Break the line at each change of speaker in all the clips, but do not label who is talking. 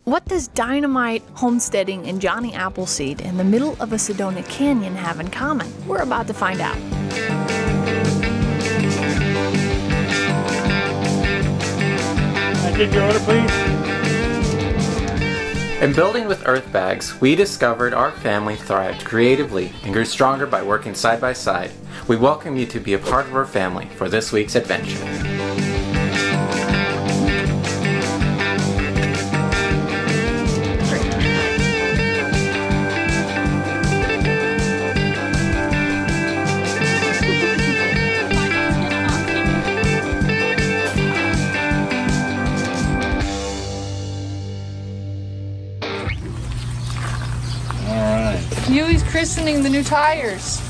What does dynamite, homesteading, and Johnny Appleseed in the middle of a Sedona canyon have in common? We're about to find out.
Can I get your order, please?
In building with earth bags, we discovered our family thrived creatively and grew stronger by working side by side. We welcome you to be a part of our family for this week's adventure.
Huey's christening the new tires.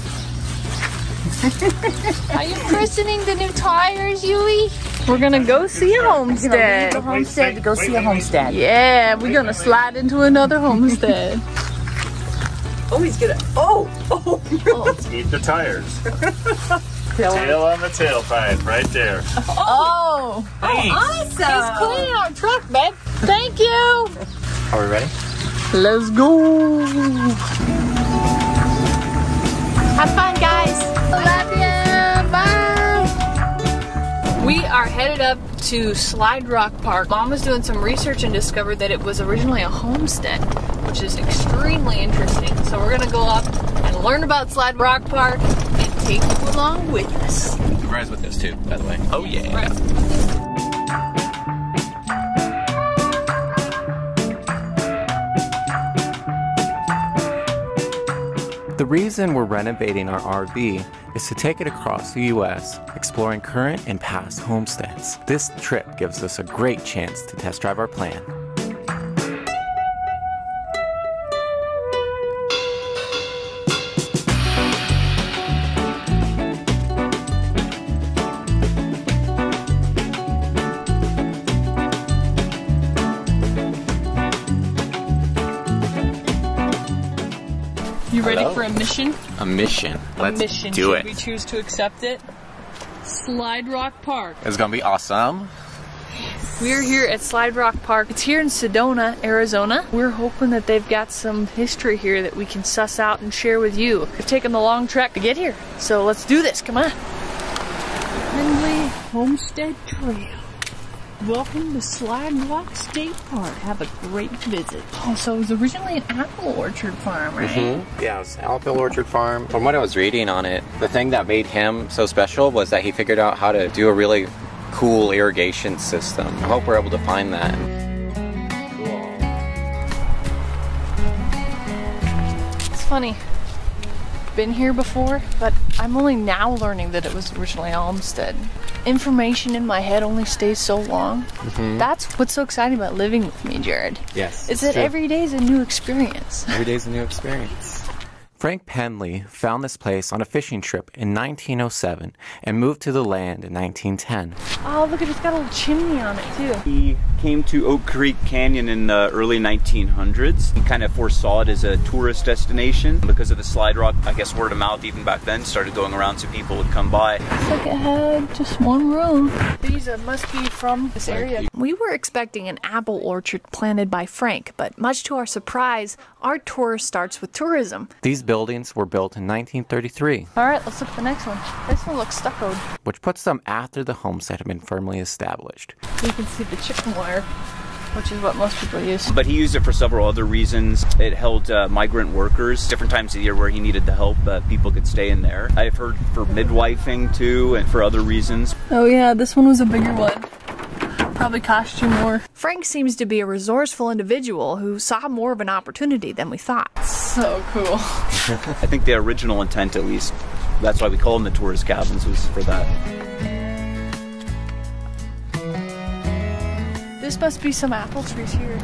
Are you christening the new tires, Huey? We're gonna go see a homestead.
Leave a homestead to go see a homestead.
Yeah, we're gonna slide into another homestead.
Oh, he's gonna. Oh.
Eat the tires. Tail on the tailpipe, right there.
Oh,
Awesome.
he's cleaning our truck, babe. Thank you.
Are we ready?
Let's go. Have fun, guys. Love you. Bye. We are headed up to Slide Rock Park. Mom was doing some research and discovered that it was originally a homestead, which is extremely interesting. So we're gonna go up and learn about Slide Rock Park and take you along with us.
Brian's with us too, by the way. Oh yeah.
Right.
The reason we're renovating our RV is to take it across the U.S., exploring current and past homesteads. This trip gives us a great chance to test drive our plan.
You ready for a mission?
A mission. Let's do it.
Should we choose to accept it? Slide Rock Park.
It's gonna be awesome.
We're here at Slide Rock Park. It's here in Sedona, Arizona. We're hoping that they've got some history here that we can suss out and share with you. We've taken the long trek to get here, so let's do this. Come on. Pendley Homestead Trail. Welcome to Slide Rock State Park. Have a great visit. Oh, so it was originally an apple orchard farm, right?
Yeah, it was an apple orchard farm. From what I was reading on it, the thing that made him so special was that he figured out how to do a really cool irrigation system. I hope we're able to find that.
Cool. It's funny. Been here before, but I'm only now learning that it was originally a homestead. Information in my head only stays so long. That's what's so exciting about living with me, Jared.
Yes.
Is that every day is a new experience.
Every day's a new experience. Frank Pendley found this place on a fishing trip in 1907 and moved to the land in 1910.
Oh, look, it's got a little chimney on it, too.
He came to Oak Creek Canyon in the early 1900s. He kind of foresaw it as a tourist destination because of the Slide Rock. I guess word of mouth even back then started going around so people would come by.
Looks like it had just one room. These must be from this area. We were expecting an apple orchard planted by Frank, but much to our surprise, our tour starts with tourism.
These buildings were built in 1933.
All right, let's look at the next one. This one looks stuccoed.
Which puts them after the homestead had been firmly established.
You can see the chicken wire, which is what most people use.
But he used it for several other reasons. It held migrant workers, different times of the year where he needed the help, people could stay in there. I've heard for midwifing too, and for other reasons.
Oh yeah, this one was a bigger one. Probably cost you more. Frank seems to be a resourceful individual who saw more of an opportunity than we thought. So cool.
I think the original intent, at least, that's why we call them the tourist cabins, was for that.
This must be some apple trees here.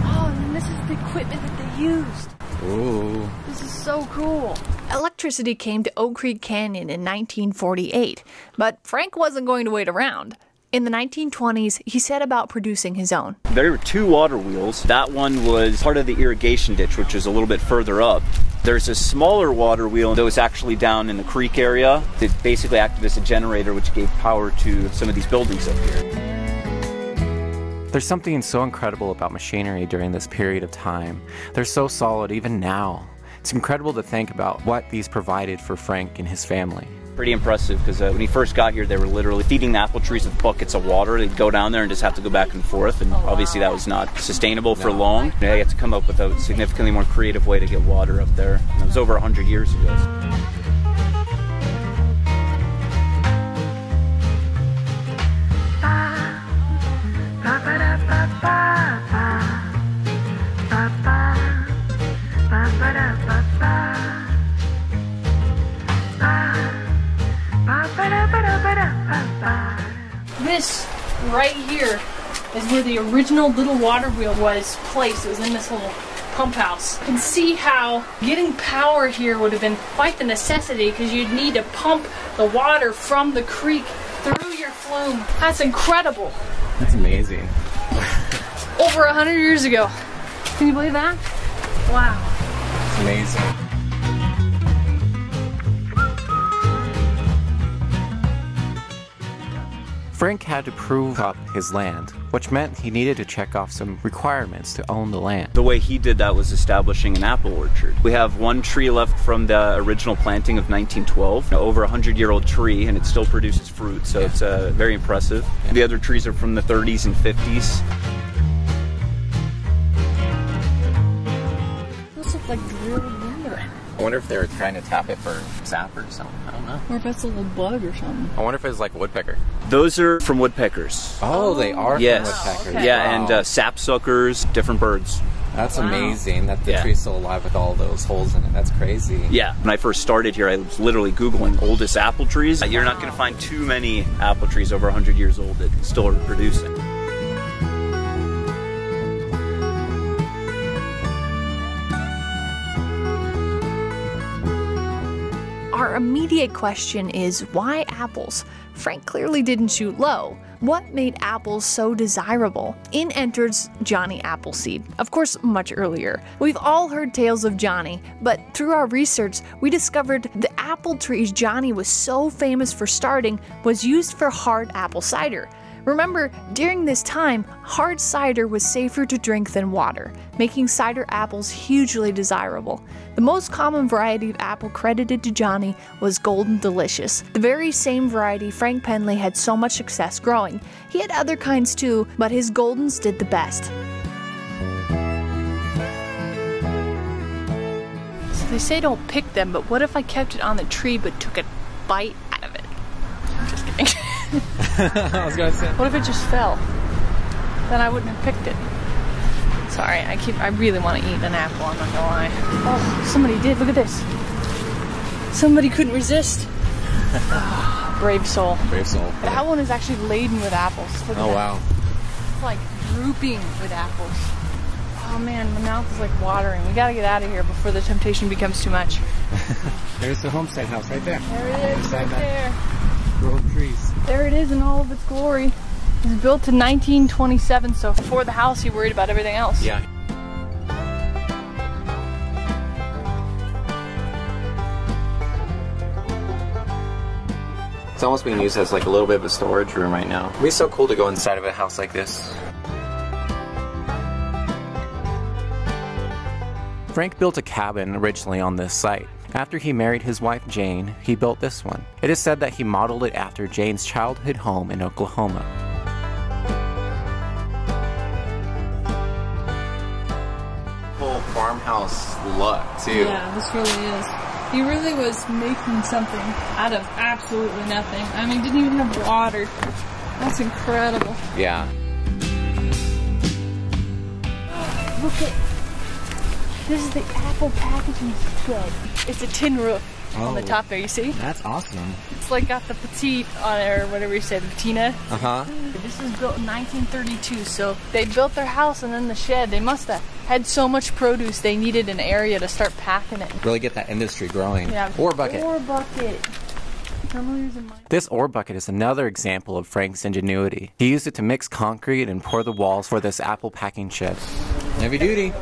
Oh, and then this is the equipment that they used.
Ooh.
This is so cool. Electricity came to Oak Creek Canyon in 1948, but Frank wasn't going to wait around. In the 1920s, he set about producing his own.
There were two water wheels. That one was part of the irrigation ditch, which is a little bit further up. There's a smaller water wheel that was actually down in the creek area. It basically acted as a generator, which gave power to some of these buildings up here.
There's something so incredible about machinery during this period of time. They're so solid even now. It's incredible to think about what these provided for Frank and his family.
Pretty impressive, because when he first got here, they were literally feeding the apple trees with buckets of water. They'd go down there and just have to go back and forth, and obviously that was not sustainable for long. They had to come up with a significantly more creative way to get water up there. And it was over 100 years ago.
This right here is where the original little water wheel was placed. It was in this little pump house. You can see how getting power here would have been quite the necessity, because you'd need to pump the water from the creek through your flume. That's incredible.
That's amazing.
Over 100 years ago. Can you believe that? Wow.
It's amazing. Frank had to prove up his land, which meant he needed to check off some requirements to own the land.
The way he did that was establishing an apple orchard. We have one tree left from the original planting of 1912, over 100-year-old tree, and it still produces fruit, so it's very impressive. The other trees are from the 30s and 50s.
Those look like drilled window.
I wonder if they were trying to tap it for sap or something. I don't know.
Or if that's a little bug or something.
I wonder if it's like a woodpecker.
Those are from woodpeckers.
Oh, they are
yes.
from woodpeckers.
Okay.
Yeah,
Wow.
and sapsuckers, different birds.
That's
Wow.
amazing that the
Yeah.
tree's still alive with all those holes in it. That's crazy.
Yeah, when I first started here, I was literally Googling oldest apple trees. You're not going to find too many apple trees over 100 years old that still are producing.
Our immediate question is, why apples? Frank clearly didn't shoot low. What made apples so desirable? In enters Johnny Appleseed, of course much earlier. We've all heard tales of Johnny, but through our research we discovered the apple trees Johnny was so famous for starting was used for hard apple cider. Remember, during this time, hard cider was safer to drink than water, making cider apples hugely desirable. The most common variety of apple credited to Johnny was Golden Delicious, the very same variety Frank Pendley had so much success growing. He had other kinds too, but his Goldens did the best. So they say don't pick them, but what if I kept it on the tree but took a bite out of it? I'm just kidding.
I was gonna say.
What if it just fell? Then I wouldn't have picked it. Sorry, I really want to eat an apple, I'm not gonna lie. Oh, somebody did, look at this. Somebody couldn't resist. Oh, brave soul.
Brave soul.
That one is actually laden with apples. Look at
Oh
that.
wow.
It's like drooping with apples. Oh man, my mouth is like watering. We gotta get out of here before the temptation becomes too much.
There's the homestead house right there.
There it is, right there.
Row of trees.
There it is in all of its glory. It was built in 1927, so before the house, you worried about everything else.
Yeah. It's almost being used as like a little bit of a storage room right now. It'd be so cool to go inside of a house like this. Frank built a cabin originally on this site. After he married his wife Jane, he built this one. It is said that he modeled it after Jane's childhood home in Oklahoma. Whole farmhouse look too.
Yeah, this really is. He really was making something out of absolutely nothing. I mean, didn't even have water. That's incredible.
Yeah.
Look at, this is the apple packaging shed. It's a tin roof on the top there, you see?
That's awesome.
It's like got the petite on it, or whatever you say, the patina.
Uh-huh.
This was built in 1932, so they built their house and then the shed. They must have had so much produce they needed an area to start packing it.
Really get that industry growing.
Yeah.
Ore bucket.
Ore bucket.
This ore bucket is another example of Frank's ingenuity. He used it to mix concrete and pour the walls for this apple packing shed. Heavy duty.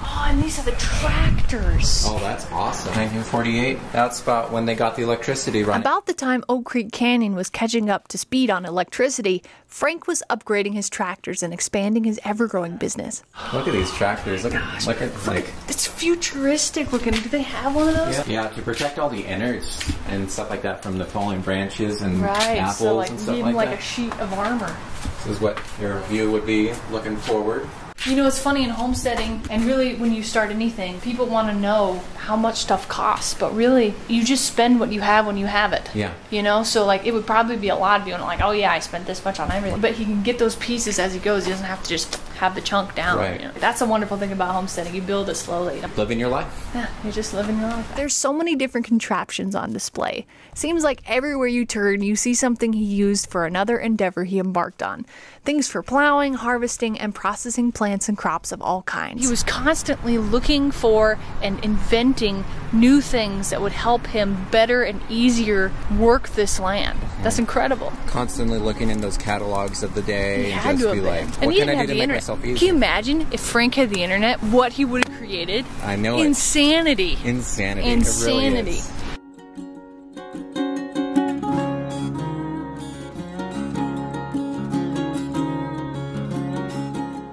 Oh, and these are the tractors.
Oh, that's awesome. 1948. That's about when they got the electricity running.
About the time Oak Creek Canyon was catching up to speed on electricity, Frank was upgrading his tractors and expanding his ever-growing business.
Look at these tractors. Look at like.
It's futuristic looking. Do they have one of those?
Yeah, to protect all the innards and stuff like that from the falling branches and
right,
apples
so like
and stuff
even
like
like
that.
a sheet of armor.
This is what your view would be looking forward.
You know, it's funny in homesteading, and really when you start anything, people want to know how much stuff costs, but really, you just spend what you have when you have it.
Yeah.
You know, so like it would probably be a lot of you like, oh yeah, I spent this much on everything. But he can get those pieces as he goes. He doesn't have to just have the chunk down.
Right.
You know? That's a wonderful thing about homesteading. You build it slowly.
Living your life.
Yeah, you're just living your life. There's so many different contraptions on display. Seems like everywhere you turn, you see something he used for another endeavor he embarked on. Things for plowing, harvesting, and processing plants and crops of all kinds. He was constantly looking for and inventing new things that would help him better and easier work this land. That's incredible.
Constantly looking in those catalogs of the day
He
and
had
just
to
be
have
like,
been.
what
And he
can
didn't
I
have
do
the
to make
internet.
myself
Can
easier?
you imagine if Frank had the internet, what he would have created?
I know it.
Insanity.
Insanity.
Insanity.
It really is.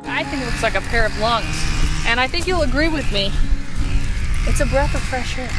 I think it looks like a pair of lungs. And I think you'll agree with me. It's a breath of fresh air.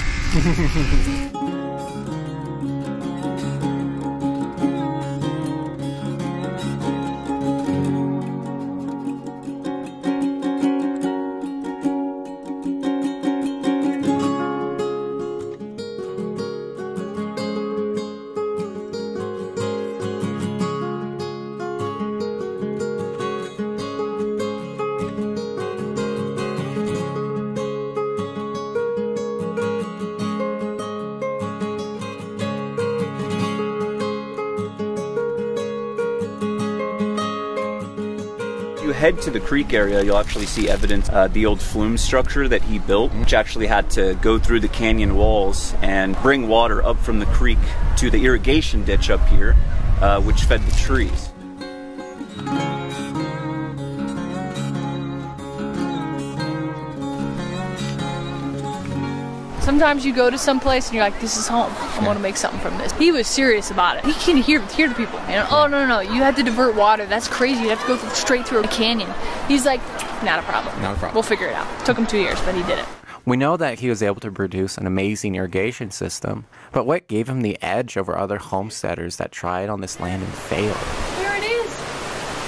You head to the creek area, you'll actually see evidence the old flume structure that he built, which actually had to go through the canyon walls and bring water up from the creek to the irrigation ditch up here, which fed the trees.
Sometimes you go to some place and you're like, this is home. I want to make something from this. He was serious about it. He can hear the people. You know, oh, no, you had to divert water. That's crazy. You have to go straight through a canyon. He's like, not a problem.
Not a problem.
We'll figure it out. Took him 2 years, but he did it.
We know that he was able to produce an amazing irrigation system, but what gave him the edge over other homesteaders that tried on this land and failed?
There it is.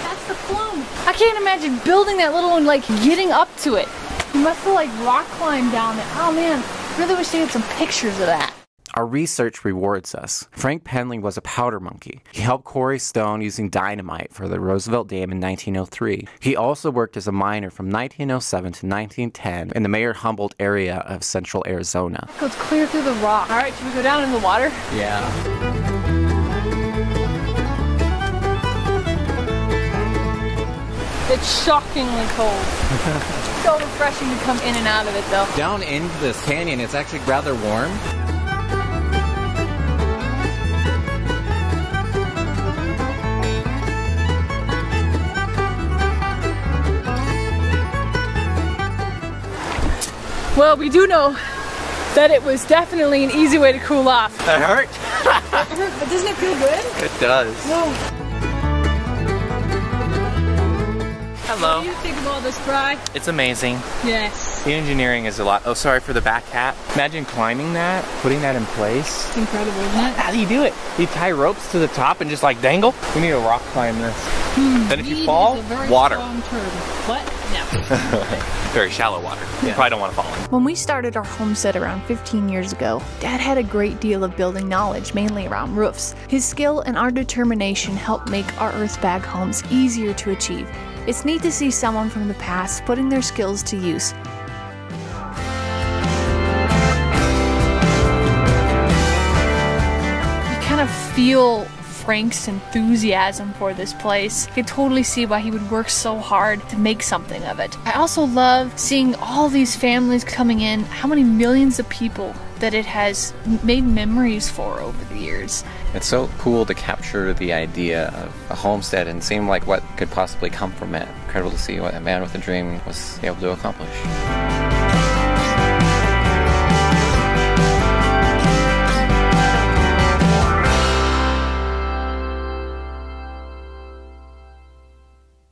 That's the flume. I can't imagine building that little one, like getting up to it. You must have like rock climbed down it. Oh man, really wish they had some pictures of that.
Our research rewards us. Frank Pendley was a powder monkey. He helped quarry stone using dynamite for the Roosevelt Dam in 1903. He also worked as a miner from 1907 to 1910 in the Mayor Humboldt area of central Arizona.
It goes clear through the rock. All right, should we go down in the water?
Yeah.
It's shockingly cold. So refreshing to come in and out of it though.
Down into this canyon, it's actually rather warm.
Well, we do know that it was definitely an easy way to cool off.
That hurt?
But doesn't it feel good?
It does.
No.
Hello.
What do you think of all this, Bree?
It's amazing.
Yes.
The engineering is a lot. Oh, sorry for the back hat. Imagine climbing that, putting that in place.
It's incredible, isn't it?
How do you do it? You tie ropes to the top and just like dangle? We need to rock climb this. Then if you fall, water.
What? No.
Very shallow water. You probably don't want to fall in.
When we started our homestead around 15 years ago, Dad had a great deal of building knowledge, mainly around roofs. His skill and our determination helped make our earthbag homes easier to achieve. It's neat to see someone from the past putting their skills to use. You kind of feel Frank's enthusiasm for this place. I could totally see why he would work so hard to make something of it. I also love seeing all these families coming in, how many millions of people that it has made memories for over the years.
It's so cool to capture the idea of a homestead and seem like what could possibly come from it. Incredible to see what a man with a dream was able to accomplish.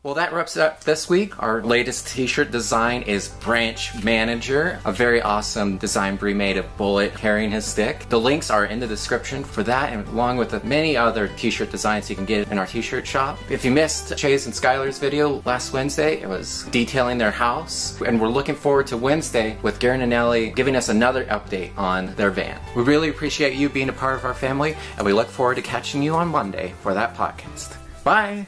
Well, that wraps it up this week. Our latest t-shirt design is Branch Manager, a very awesome design Bree made of Bullet carrying his stick. The links are in the description for that, and along with the many other t-shirt designs you can get in our t-shirt shop. If you missed Chase and Skylar's video last Wednesday, it was detailing their house, and we're looking forward to Wednesday with Garen and Ellie giving us another update on their van. We really appreciate you being a part of our family, and we look forward to catching you on Monday for that podcast. Bye!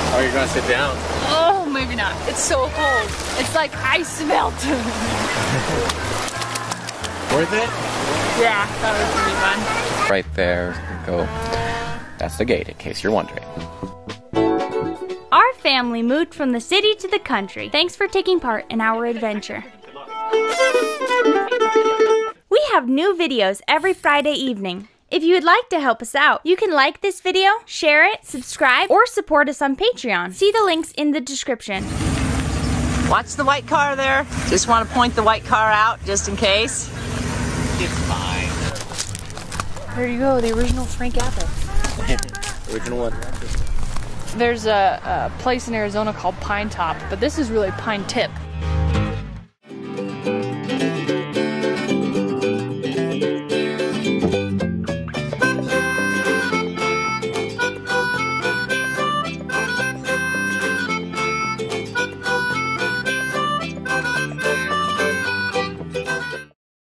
Oh, you're gonna sit down?
Oh, maybe not. It's so cold. It's like ice melt.
Worth it?
Yeah, that was pretty fun.
Right there, go. That's the gate, in case you're wondering.
Our family moved from the city to the country. Thanks for taking part in our adventure. We have new videos every Friday evening. If you would like to help us out, you can like this video, share it, subscribe, or support us on Patreon. See the links in the description.
Watch the white car there. Just want to point the white car out just in case.
It's fine.
There you go, the original Frank apple.
Original one.
There's a place in Arizona called Pine Top, but this is really Pine Tip.